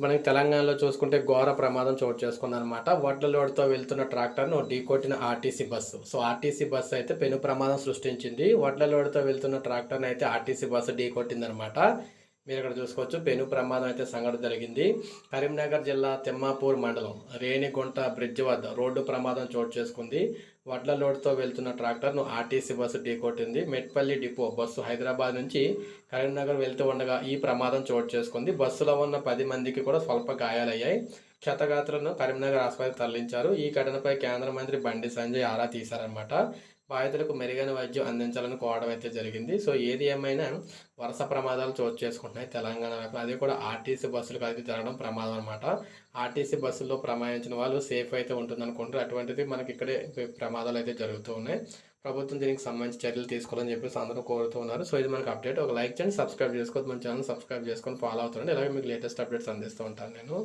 మనకి తెలంగాణలో చూసుకుంటే ఘోర ప్రమాదం చోటు చేసుకుందనమాట. వడ్ల లోడ్‌తో వెళ్తున్న ట్రాక్టర్‌ను ఢీకొట్టిన RTC bus. So, RTC bus అయితే పెను ప్రమాదం సృష్టించింది. వడ్ల లోడ్‌తో వెళ్తున్న ట్రాక్టర్‌నయితే ఆర్టీసీ బస్సు ఢీకొట్టిందనమాట. మీరిక్కడ చూసుకోవచ్చు పెను ప్రమాదం అయితే సంఘటన జరిగింది. కరీంనగర్ జిల్లా తిమ్మాపూర్ మండలం రేణిగుంట బ్రిడ్జ్ వద్ద రోడ్డు ప్రమాదం చోటు చేసుకుంది. వడ్ల లోడ్‌తో వెళ్తున్న ట్రాక్టర్‌ను ఆర్టీసీ బస్సు ఢీకొట్టింది. మెట్పల్లి డిపో బస్సు హైదరాబాద్ నుంచి కరీంనగర్ వెళ్తూ ఉండగా ఈ ప్రమాదం చోటు చేసుకుంది. బస్సులో ఉన్న 10 మందికి కూడా స్వల్ప గాయాలయ్యాయి. క్షతగాత్రులను కరీంనగర్ ఆసుపత్రికి తరలించారు. ఈ ఘటనపై కేంద్ర మంత్రి బండి సంజయ్ ఆరా తీశారనమాట. బాధితులకు మెరుగైన వైద్యం అందించాలని కోరడం అయితే జరిగింది. సో, ఏది ఏమైనా వరుస ప్రమాదాలు చోటు చేసుకుంటున్నాయి తెలంగాణ వైపు. అది కూడా ఆర్టీసీ బస్సులకు అయితే జరగడం ప్రమాదం అనమాట. ఆర్టీసీ బస్సుల్లో ప్రయాణించిన వాళ్ళు సేఫ్ అయితే ఉంటుందనుకుంటారు. అటువంటిది మనకి ఇక్కడే ప్రమాదాలు అయితే జరుగుతూ ఉన్నాయి. ప్రభుత్వం దీనికి సంబంధించి చర్యలు తీసుకోవాలని చెప్పేసి అందరూ కోరుతూ ఉన్నారు. సో, ఇది మనకు అప్డేట్. ఒక లైక్ చేయండి, సబ్స్క్రైబ్ చేసుకోవద్దు. మన ఛానల్ సబ్స్క్రైబ్ చేసుకొని ఫాలో అవుతుండండి. ఇలాగే మీకు లేటెస్ట్ అప్డేట్స్ అందిస్తూ ఉంటాను నేను.